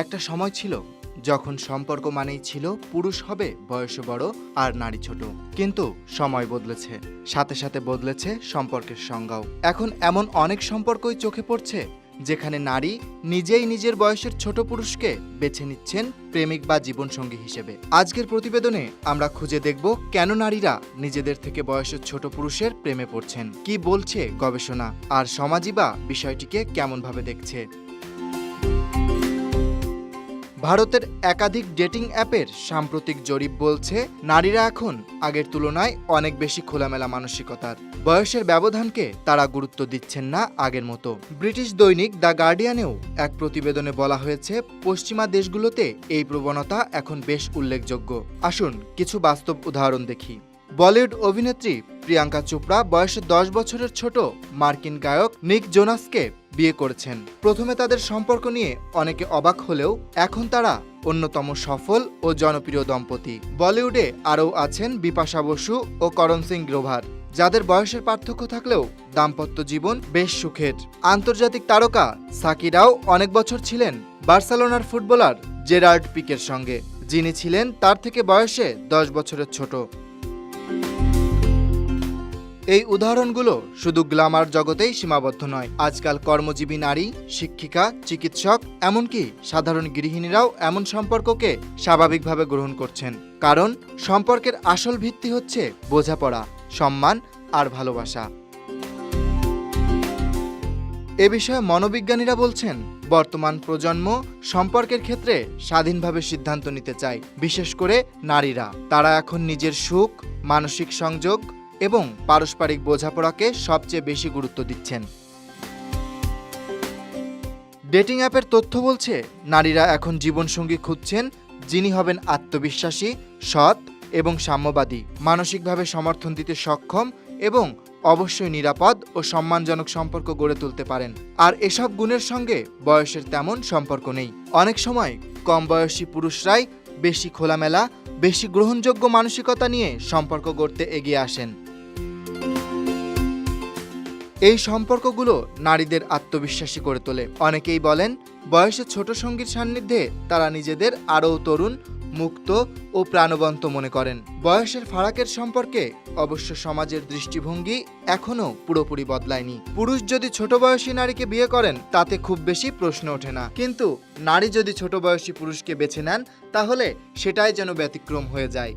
একটা সময় ছিল যখন সম্পর্ক মানেই ছিল পুরুষ হবে বয়সে বড় আর নারী ছোট। কিন্তু সময় বদলেছে, সাথে সাথে বদলেছে সম্পর্কের সংজ্ঞাও। এখন এমন অনেক সম্পর্কই চোখে পড়ছে যেখানে নারী নিজেই নিজের বয়সের ছোট পুরুষকে বেছে নিচ্ছেন প্রেমিক বা জীবনসঙ্গী হিসেবে। আজকের প্রতিবেদনে আমরা খুঁজে দেখব কেন নারীরা নিজেদের থেকে বয়সের ছোট পুরুষের প্রেমে পড়ছেন, কি বলছে গবেষণা, আর সমাজই বা বিষয়টিকে কেমনভাবে দেখছে। ভারতের একাধিক ডেটিং অ্যাপের সাম্প্রতিক জরিপ বলছে নারীরা এখন আগের তুলনায় অনেক বেশি খোলামেলা মানসিকতার। বয়সের ব্যবধানকে তারা গুরুত্ব দিচ্ছেন না আগের মতো। ব্রিটিশ দৈনিক দ্য গার্ডিয়ানেও এক প্রতিবেদনে বলা হয়েছে পশ্চিমা দেশগুলোতে এই প্রবণতা এখন বেশ উল্লেখযোগ্য। আসুন কিছু বাস্তব উদাহরণ দেখি। বলিউড অভিনেত্রী প্রিয়াঙ্কা চোপড়া বয়সে 10 বছরের ছোট মার্কিন গায়ক নিক জোনাসকে বিয়ে করেছেন। প্রথমে তাদের সম্পর্ক নিয়ে অনেকে অবাক হলেও এখন তারা অন্যতম সফল ও জনপ্রিয় দম্পতি। বলিউডে আরও আছেন বিপাশা বসু ও করণ সিং গ্রোভার, যাদের বয়সের পার্থক্য থাকলেও দাম্পত্য জীবন বেশ সুখের। আন্তর্জাতিক তারকা সাকিরাও অনেক বছর ছিলেন বার্সেলোনার ফুটবলার জেরার্ড পিকের সঙ্গে, যিনি ছিলেন তার থেকে বয়সে 10 বছরের ছোট। এই উদাহরণগুলো শুধু গ্ল্যামার জগতেই সীমাবদ্ধ নয়। আজকাল কর্মজীবী নারী, শিক্ষিকা, চিকিৎসক, এমনকি সাধারণ গৃহিণীরাও এমন সম্পর্ককে স্বাভাবিকভাবে গ্রহণ করছেন। কারণ সম্পর্কের আসল ভিত্তি হচ্ছে বোঝাপড়া, সম্মান আর ভালোবাসা। এ বিষয়ে মনোবিজ্ঞানীরা বলছেন বর্তমান প্রজন্ম সম্পর্কের ক্ষেত্রে স্বাধীনভাবে সিদ্ধান্ত নিতে চায়, বিশেষ করে নারীরা। তারা এখন নিজের সুখ, মানসিক সংযোগ এবং পারস্পরিক বোঝাপড়াকে সবচেয়ে বেশি গুরুত্ব দিচ্ছেন। ডেটিং অ্যাপের তথ্য বলছে নারীরা এখন জীবনসঙ্গী খুঁজছেন যিনি হবেন আত্মবিশ্বাসী, সৎ এবং সাম্যবাদী, মানসিকভাবে সমর্থন দিতে সক্ষম এবং অবশ্যই নিরাপদ ও সম্মানজনক সম্পর্ক গড়ে তুলতে পারেন। আর এসব গুণের সঙ্গে বয়সের তেমন সম্পর্ক নেই। অনেক সময় কম বয়সী পুরুষরাই বেশি খোলামেলা, বেশি গ্রহণযোগ্য মানসিকতা নিয়ে সম্পর্ক গড়তে এগিয়ে আসেন। এই সম্পর্কগুলো নারীদের আত্মবিশ্বাসী করে তোলে। অনেকেই বলেন বয়সে ছোট সঙ্গীর সান্নিধ্যে তারা নিজেদের আরও তরুণ, মুক্ত ও প্রাণবন্ত মনে করেন। বয়সের ফারাকের সম্পর্কে অবশ্য সমাজের দৃষ্টিভঙ্গি এখনও পুরোপুরি বদলায়নি। পুরুষ যদি ছোট বয়সী নারীকে বিয়ে করেন তাতে খুব বেশি প্রশ্ন ওঠে না, কিন্তু নারী যদি ছোট বয়সী পুরুষকে বেছে নেন তাহলে সেটাই যেন ব্যতিক্রম হয়ে যায়।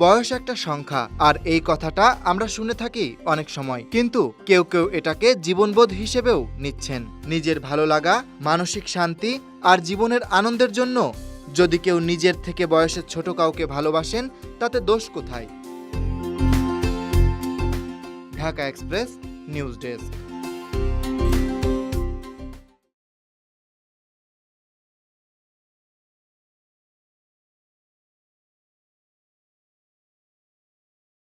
বয়স একটা সংখ্যা, আর এই কথাটা আমরা শুনে থাকি অনেক সময়, কিন্তু কেউ কেউ এটাকে জীবনবোধ হিসেবেও নিচ্ছেন। নিজের ভালো লাগা, মানসিক শান্তি আর জীবনের আনন্দের জন্য যদি কেউ নিজের থেকে বয়সের ছোট কাউকে ভালোবাসেন তাতে দোষ কোথায়? Dhaka express news desk.